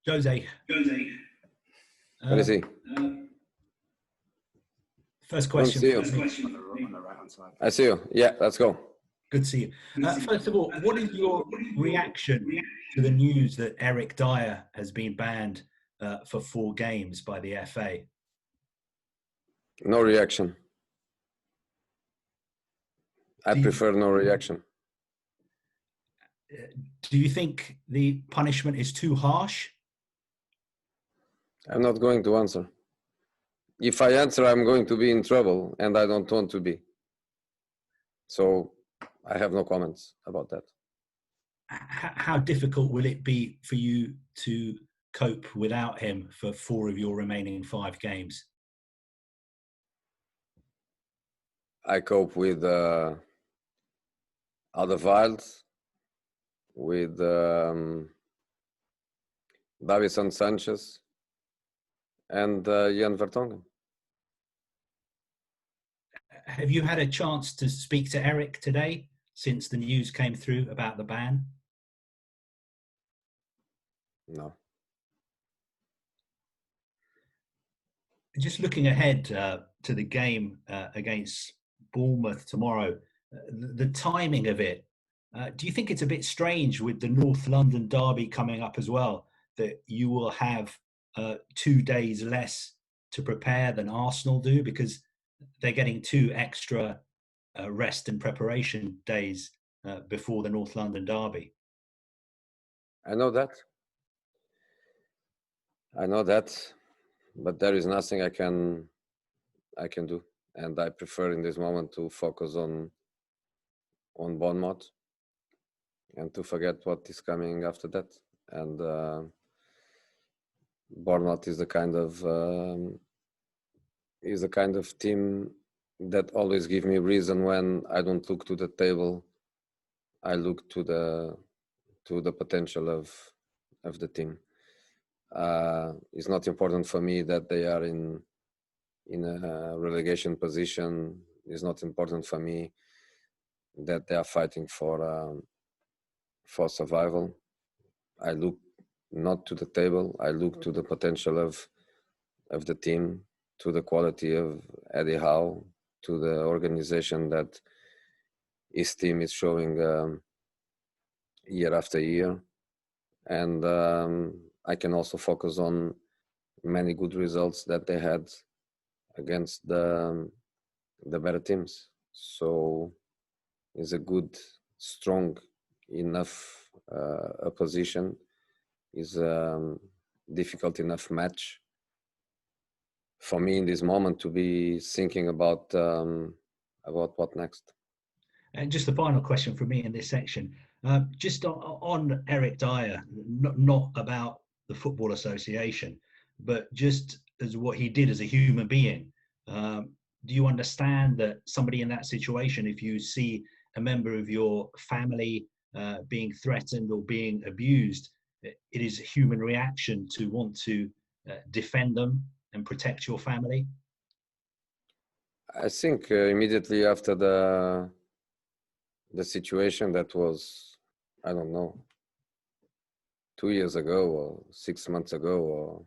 Jose, Where is he? First question. I see you. On the right-hand side. I see you. Yeah, let's go. Good to see you. First of all, what is your reaction to the news that Eric Dyer has been banned for 4 games by the FA? No reaction. I prefer no reaction. Do you think the punishment is too harsh? I'm not going to answer. If I answer, I'm going to be in trouble, and I don't want to be. So I have no comments about that. How difficult will it be for you to cope without him for 4 of your remaining 5 games? I cope with Alderweireld, with Davison Sanchez, and Jan Vertonghen. Have you had a chance to speak to Eric today since the news came through about the ban? No. Just looking ahead to the game against Bournemouth tomorrow, the timing of it, do you think it's a bit strange with the North London derby coming up as well, that you will have 2 days less to prepare than Arsenal do, because they're getting 2 extra rest and preparation days before the North London derby? I know that, but there is nothing I can do, and I prefer in this moment to focus on Bournemouth and to forget what is coming after that. And Bournemouth is the kind of team that always give me reason when I don't look to the table. I look to the potential of the team. It's not important for me that they are in a relegation position. It's not important for me that they are fighting for survival. I look not to the table. I look to the potential of the team, to the quality of Eddie Howe, to the organization that his team is showing year after year. And I can also focus on many good results that they had against the better teams. So it's a good, strong enough opposition. Is a difficult enough match for me in this moment to be thinking about what next. And just the final question from me in this section, just on Eric Dyer, not about the Football Association, but just as what he did as a human being. Do you understand that somebody in that situation, if you see a member of your family being threatened or being abused, it is a human reaction to want to defend them and protect your family? I think immediately after the situation that was, I don't know, 2 years ago or 6 months ago, or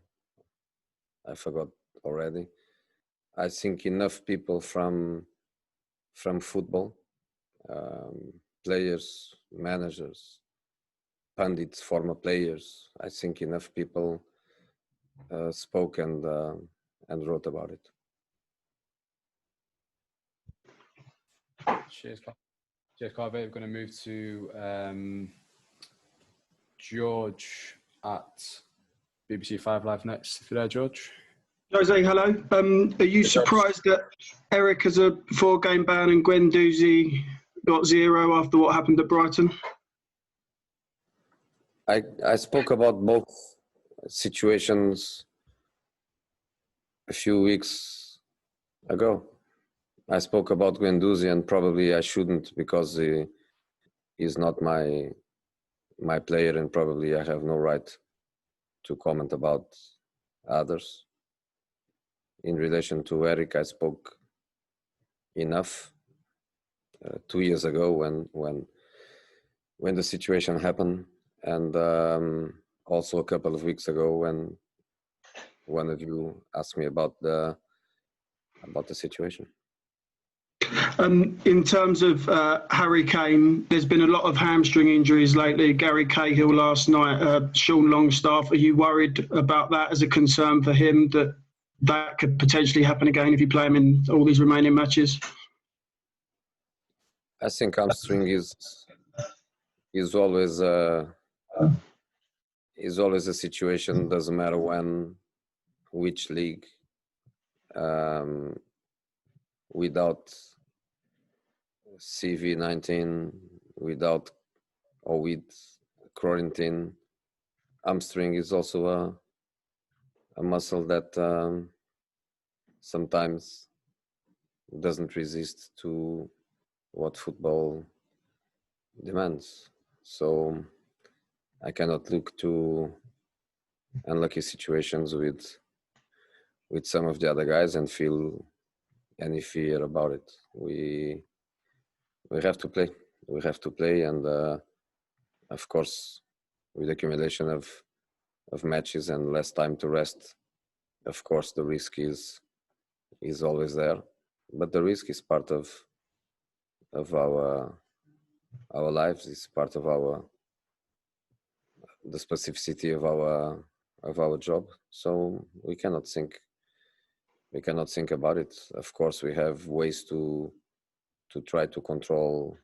I forgot already. I think enough people from football, players, managers, pundits, former players, I think enough people spoke and wrote about it. Cheers, Carve. We're going to move to George at BBC 5 Live next. If you're there, George. Jose, hello. Are you surprised that Eric has a 4-game ban and Guendouzi got 0 after what happened at Brighton? I spoke about both situations a few weeks ago. I spoke about Guendouzi, and probably I shouldn't, because he's not my player, and probably I have no right to comment about others. In relation to Eric, I spoke enough 2 years ago when the situation happened, and also a couple of weeks ago when one of you asked me about the situation. In terms of Harry Kane, there's been a lot of hamstring injuries lately. Gary Cahill last night, Sean Longstaff. Are you worried about that as a concern for him, that could potentially happen again if you play him in all these remaining matches? I think hamstring is always a situation. Doesn't matter when, which league. Without CV19, without or with quarantine, hamstring is also a muscle that sometimes doesn't resist to what football demands. So I cannot look to unlucky situations with some of the other guys and feel any fear about it. We have to play. We have to play, and of course, with accumulation of matches and less time to rest, of course, the risk is always there. But the risk is part of our lives. It's part of the specificity of our job. So we cannot think about it. Of course, we have ways to try to control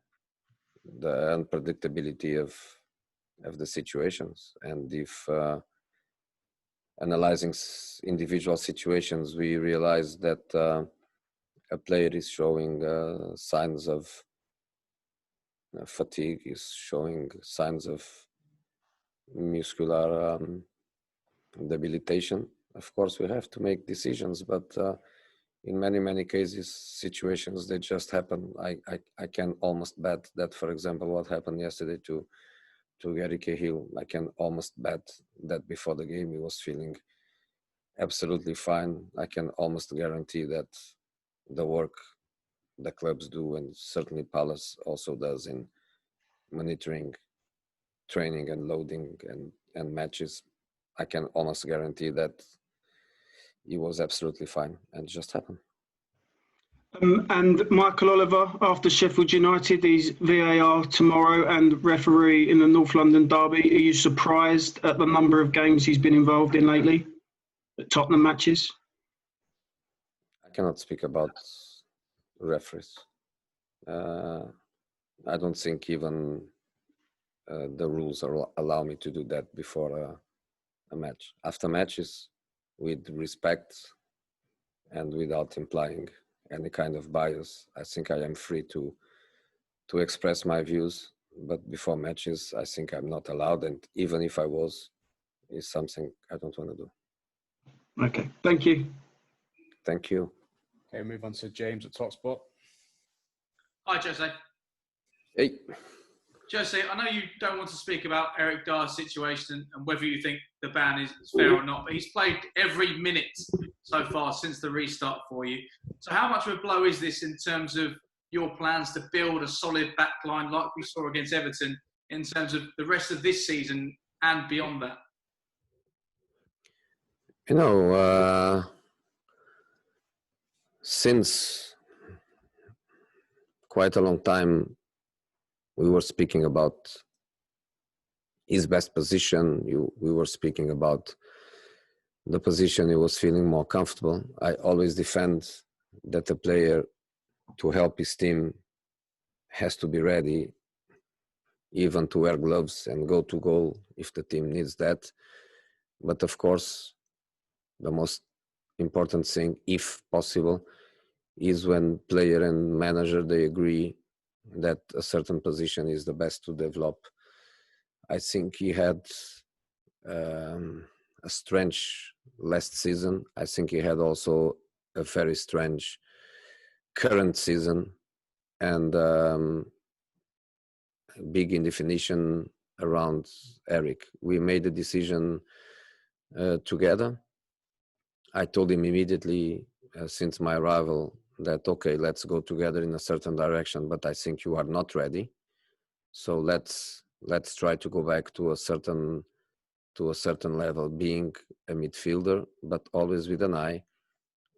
the unpredictability of the situations. And if analyzing individual situations, we realize that a player is showing signs of fatigue, is showing signs of muscular debilitation. Of course, we have to make decisions, but in many cases, situations that just happen. I can almost bet that, for example, what happened yesterday to Gary Cahill, I can almost bet that before the game he was feeling absolutely fine. I can almost guarantee that the work the clubs do, and certainly Palace also does, in monitoring training and loading and matches, I can almost guarantee that he was absolutely fine, and it just happened. And Michael Oliver, after Sheffield United, he's VAR tomorrow and referee in the North London derby. Are you surprised at the number of games he's been involved in lately, at Tottenham matches? I cannot speak about referees. I don't think even the rules allow me to do that before a match. After matches, with respect and without implying any kind of bias, I think I am free to express my views. But before matches, I think I'm not allowed, and even if I was, is something I don't want to do. Okay, thank you. Thank you. Okay, move on to James at TalkSport. Hi, Jose. Hey. Jose, I know you don't want to speak about Eric Dyer's situation and whether you think the ban is fair or not, but he's played every minute so far since the restart for you. So how much of a blow is this in terms of your plans to build a solid back line like we saw against Everton in terms of the rest of this season and beyond that? You know, since quite a long time, we were speaking about his best position. We were speaking about the position he was feeling more comfortable. I always defend that a player, to help his team, has to be ready, even to wear gloves and go to goal if the team needs that. But of course, the most important thing, if possible, is when player and manager, they agree that a certain position is the best to develop. I think he had a strange last season. I think he had also a very strange current season, and big indefinition around Eric. We made a decision together. I told him immediately since my arrival that, okay, let's go together in a certain direction, but I think you are not ready. So let's try to go back to a certain to a certain level, being a midfielder, but always with an eye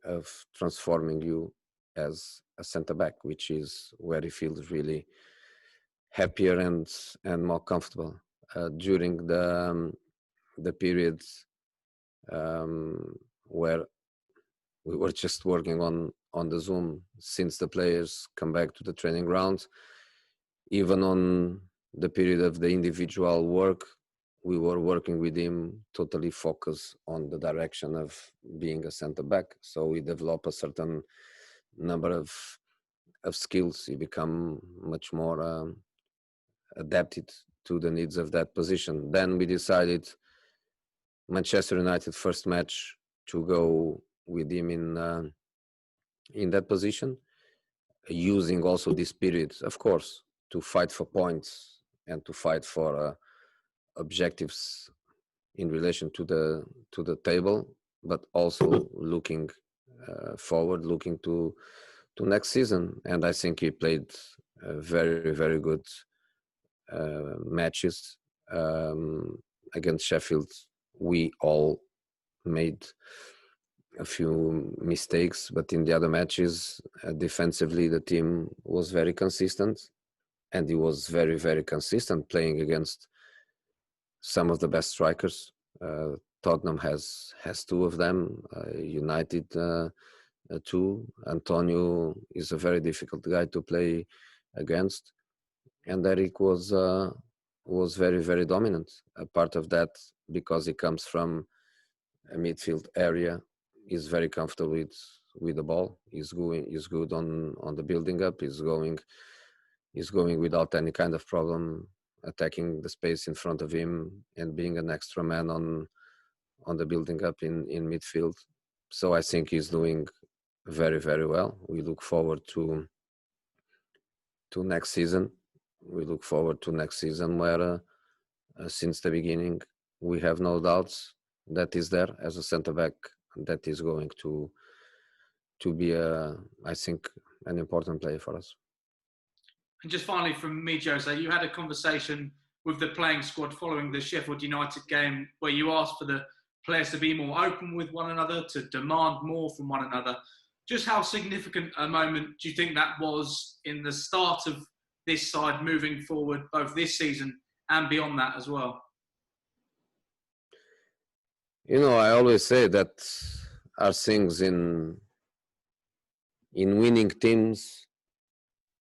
of transforming you as a centre back, which is where he feels really happier and more comfortable. During the periods where we were just working on the Zoom, since the players come back to the training ground, even on the period of the individual work, we were working with him totally focused on the direction of being a centre back. So we develop a certain number of skills. You become much more adapted to the needs of that position. Then we decided Manchester United first match to go with him in that position, using also this period, of course, to fight for points and to fight for objectives in relation to the table, but also looking forward, looking to next season. And I think he played very, very good matches. Against Sheffield, we all made a few mistakes, but in the other matches, defensively, the team was very consistent, and he was very, very consistent playing against some of the best strikers. Tottenham has two of them. United two. Antonio is a very difficult guy to play against, and Eric was very, very dominant. A part of that because he comes from a midfield area, he's very comfortable with the ball. He's good on the building up. He's going without any kind of problem attacking the space in front of him and being an extra man on the building up in midfield. So I think he's doing very, very well. We look forward to next season. We look forward to next season where since the beginning we have no doubts that is there as a centre back that is going to be I think an important player for us. And just finally from me, Jose, you had a conversation with the playing squad following the Sheffield United game where you asked for the players to be more open with one another, to demand more from one another. Just how significant a moment do you think that was in the start of this side moving forward, both this season and beyond that as well? You know, I always say that are things in winning teams,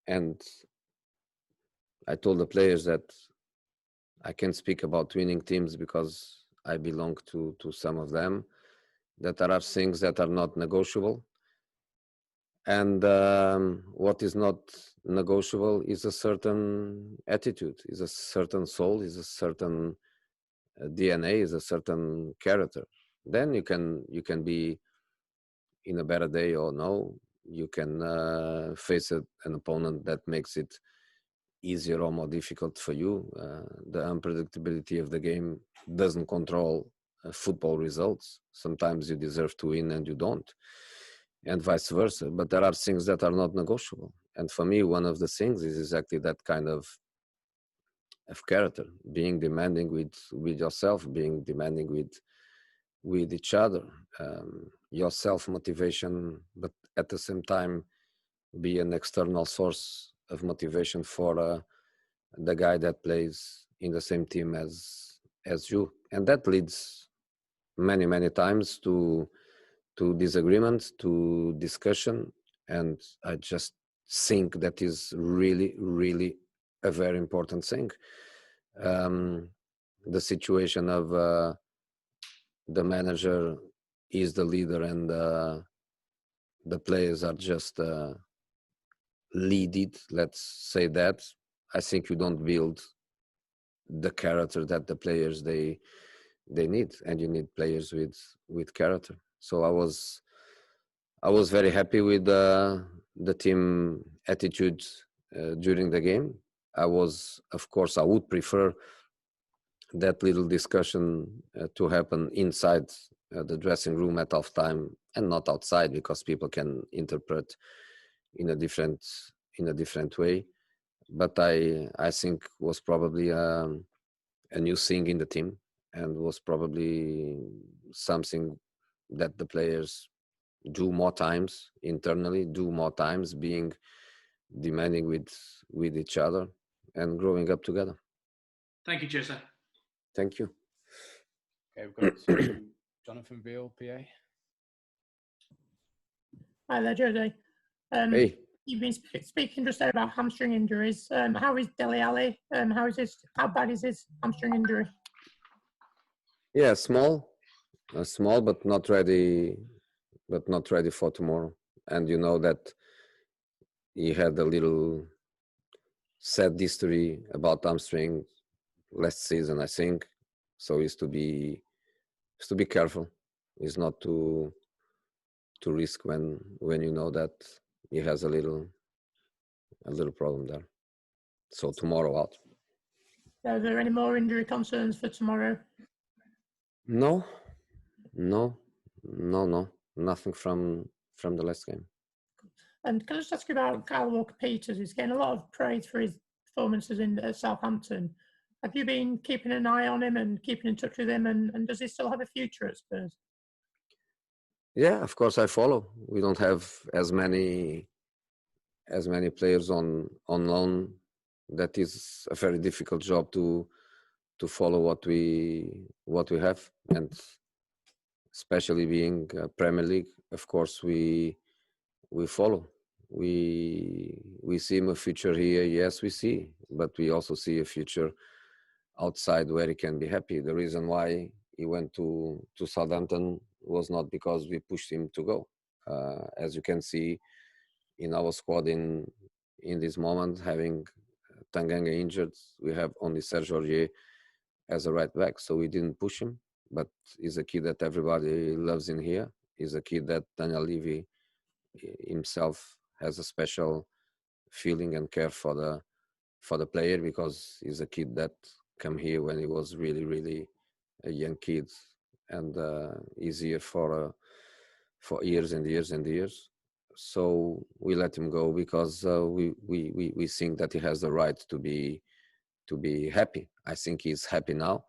and I told the players that I can speak about winning teams because I belong to some of them, that there are things that are not negotiable. And what is not negotiable is a certain attitude, is a certain soul, is a certain DNA, is a certain character. Then you can be in a better day or no. You can face an opponent that makes it easier or more difficult for you. The unpredictability of the game doesn't control football results. Sometimes you deserve to win and you don't, and vice versa. But there are things that are not negotiable. And for me, one of the things is exactly that kind of character, being demanding with yourself, being demanding with each other, your self-motivation, but at the same time be an external source of motivation for the guy that plays in the same team as you. And that leads many times to disagreement, to discussion. And I just think that is really a very important thing. The situation of the manager is the leader and the players are just leaded, let's say that. I think you don't build the character that the players they need, and you need players with character. So I was very happy with the team attitude during the game. I would prefer that little discussion to happen inside the dressing room at halftime and not outside, because people can interpret in a different way. But I think was probably a new thing in the team, and was probably something that the players do more times internally, do more times, being demanding with each other and growing up together. Thank you, Jesse. Thank you. Okay, we've got Jonathan Veal, PA. Hi there, Jose. Hey. You've been speaking just there about hamstring injuries. How is Dele Alli? How bad is his hamstring injury? Yeah, small, but not ready for tomorrow. And you know that he had a little sad history about hamstring last season, I think. So he's to be careful. It's not to risk when you know that he has a little problem there. So tomorrow out. Are there any more injury concerns for tomorrow? No, nothing from the last game. And can I just ask you about Kyle Walker-Peters? He's getting a lot of praise for his performances in Southampton. Have you been keeping an eye on him and keeping in touch with him? And does he still have a future at Spurs? Yeah, of course I follow. We don't have as many players on loan. That is a very difficult job to follow what we have, and especially being Premier League, of course we follow. We see a future here, yes, we see, but we also see a future outside where he can be happy. The reason why he went to Southampton was not because we pushed him to go. As you can see in our squad in this moment, having Tanganga injured, we have only Serge Aurier as a right back, so we didn't push him. But he's a kid that everybody loves in here. He's a kid that Daniel Levy himself has a special feeling and care for the player, because he's a kid that came here when he was really a young kid, and he's here for years and years and years. So we let him go because we think that he has the right to be happy. I think he's happy now.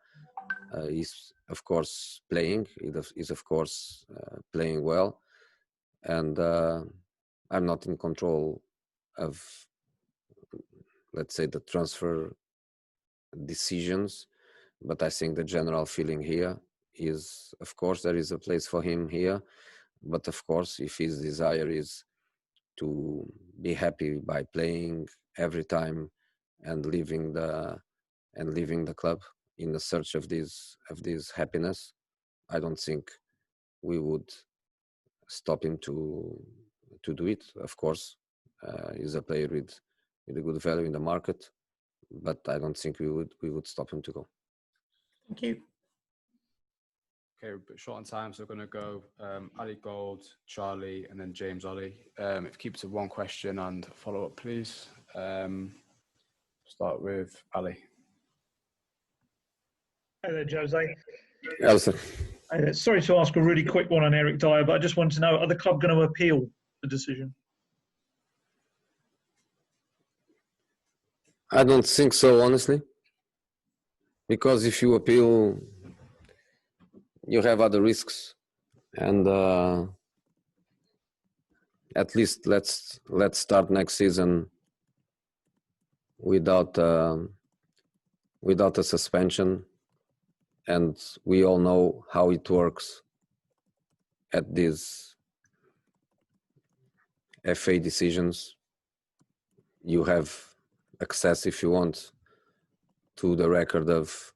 He's of course playing. He's of course playing well, and I'm not in control of, let's say, the transfer decisions, but I think the general feeling here is, of course, there is a place for him here, but of course, if his desire is to be happy by playing every time and leaving the club in the search of this happiness, I don't think we would stop him to do it. Of course, he's a player with a good value in the market, but I don't think we would stop him to go. Thank you. Okay, we're a bit short on time, so we're going to go Ali Gold, Charlie, and then James Ollie. If keep it to one question and follow up, please. Start with Ali. Hi there, Jose. Elsa. Sorry to ask a really quick one on Eric Dyer, but I just want to know, are the club going to appeal the decision? I don't think so, honestly, because if you appeal, you have other risks, and at least let's start next season without a suspension, and we all know how it works at these FA decisions. You have access, if you want, to the record of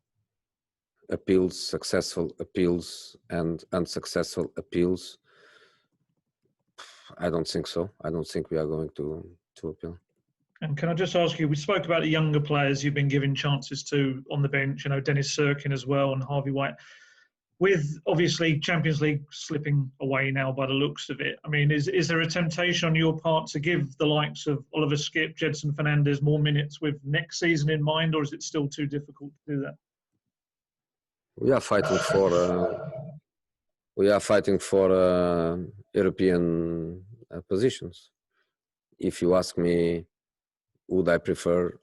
appeals, successful appeals and unsuccessful appeals. I don't think so. I don't think we are going to appeal. And can I just ask you, we spoke about the younger players you've been giving chances to on the bench, Dennis Sirkin as well and Harvey White. With obviously Champions League slipping away now by the looks of it, I mean, is there a temptation on your part to give the likes of Oliver Skipp, Jedson Fernandez more minutes with next season in mind, or is it still too difficult to do that? We are fighting for European positions. If you ask me, would I prefer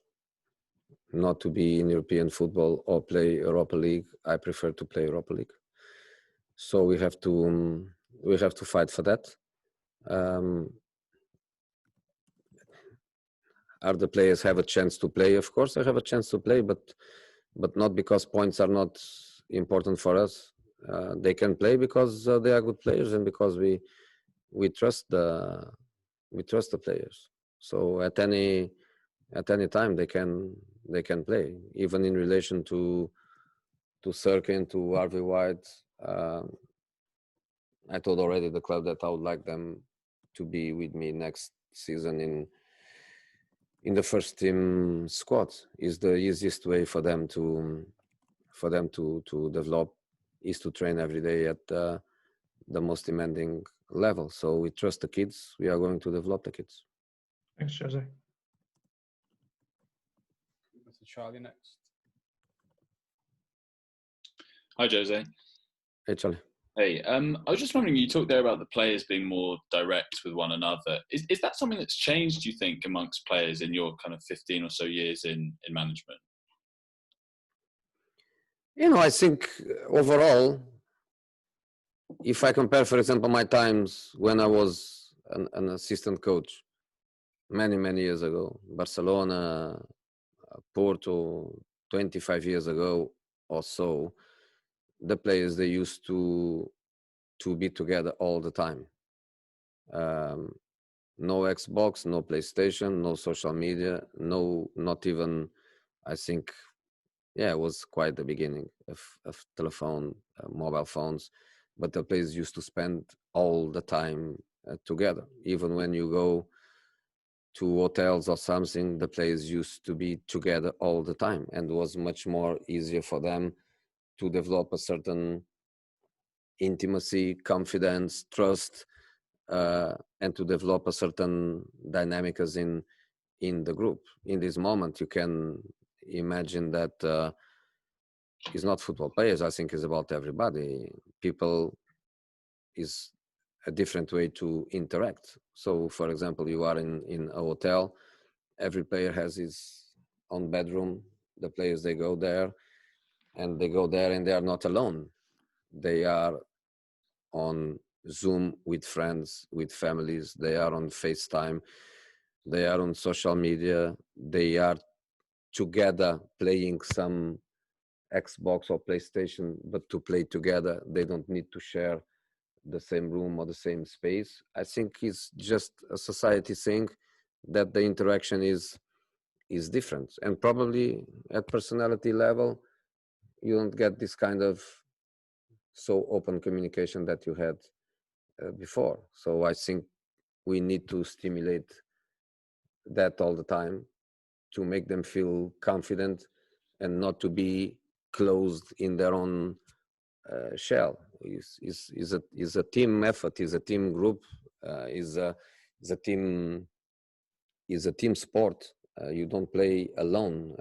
not to be in European football or play Europa League, I prefer to play Europa League. So we have to fight for that. Are the players have a chance to play? Of course, they have a chance to play, but not because points are not important for us. They can play because they are good players and because we trust the players. So at any time they can play, even in relation to Sirkin, to Harvey White. I told already the club that I would like them to be with me next season in the first team squad. Is the easiest way for them to develop, is to train every day at the most demanding level. So we trust the kids. We are going to develop the kids. Thanks, Jose. Mr. Charlie next. Hi, Jose. Hey, Charlie. Hey, I was just wondering, you talked there about the players being more direct with one another. Is that something that's changed, do you think, amongst players in your kind of 15 or so years in management? I think overall, if I compare, for example, my times when I was an assistant coach many years ago, Barcelona, Porto, 25 years ago or so, the players, they used to be together all the time. No Xbox, no PlayStation, no social media, not even, I think, it was quite the beginning of telephone, mobile phones, but the players used to spend all the time together. Even when you go to hotels or something, the players used to be together all the time, and it was much more easier for them to develop a certain intimacy, confidence, trust, and to develop a certain dynamics in the group. In this moment, you can imagine that it's not football players. I think it's about everybody. People is a different way to interact. So, for example, you are in a hotel. Every player has his own bedroom. The players, they go there and they are not alone. They are on Zoom with friends, with families. They are on FaceTime. They are on social media. They are together playing some Xbox or PlayStation, but to play together, they don't need to share the same room or the same space. I think it's just a society thing that the interaction is different, and probably at personality level, you don't get this kind of so open communication that you had before. So I think we need to stimulate that all the time to make them feel confident and not to be closed in their own shell. Is a team effort, is a team group, is a team sport. You don't play alone.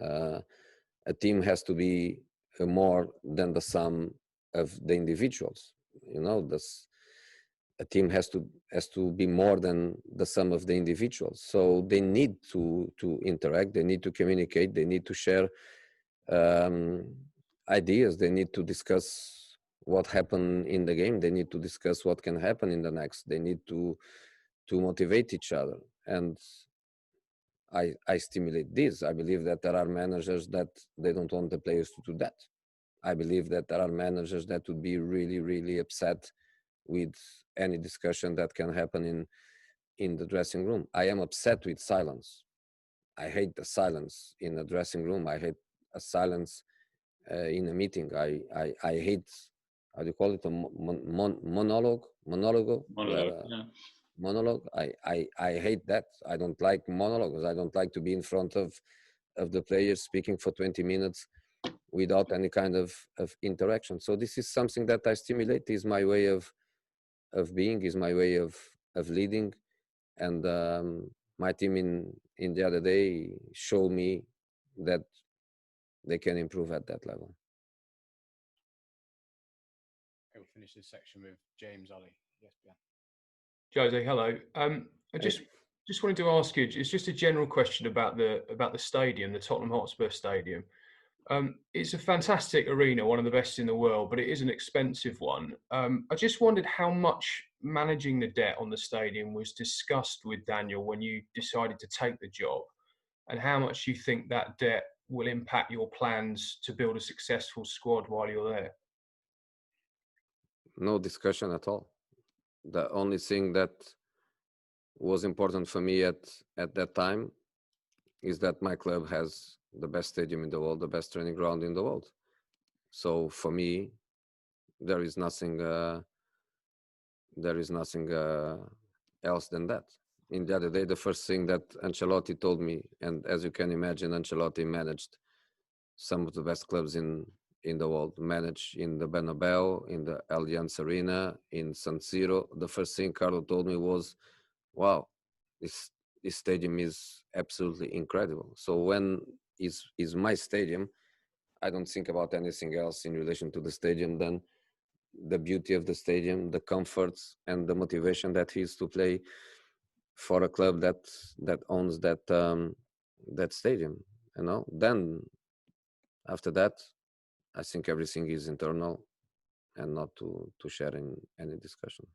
A team has to be more than the sum of the individuals. A team has to be more than the sum of the individuals. So they need to interact. They need to communicate. They need to share ideas. They need to discuss what happened in the game. They need to discuss what can happen in the next. They need to motivate each other. And I stimulate this. I believe that there are managers that they don't want the players to do that. I believe that there are managers that would be really, really upset with any discussion that can happen in the dressing room. I am upset with silence. I hate the silence in a dressing room. I hate a silence in a meeting. I hate, how do you call it, a monologue? Yeah. Monologue. I hate that. I don't like monologues. I don't like to be in front of the players speaking for 20 minutes without any kind of interaction. So this is something that I stimulate. Is my way of being, is my way of leading. And my team in the other day showed me that they can improve at that level. Okay, we'll finish this section with James Ollie. Yes, Ben. Jose, hello. I just Just wanted to ask you, it's just a general question about the stadium, the Tottenham Hotspur Stadium. It's a fantastic arena, one of the best in the world, but it is an expensive one. I just wondered how much managing the debt on the stadium was discussed with Daniel when you decided to take the job, and how much you think that debt will impact your plans to build a successful squad while you're there. No discussion at all. The only thing that was important for me at that time is that my club has the best stadium in the world, the best training ground in the world. So for me, there is nothing else than that. In the other day, the first thing that Ancelotti told me, and as you can imagine, Ancelotti managed some of the best clubs in the world, managed in the Bernabeu, in the Allianz Arena, in San Siro. The first thing Carlo told me was, wow, this stadium is absolutely incredible. So when is my stadium, I don't think about anything else in relation to the stadium than the beauty of the stadium, the comforts, and the motivation that is to play for a club that owns that stadium. You know, then after that, I think everything is internal and not to share in any discussion.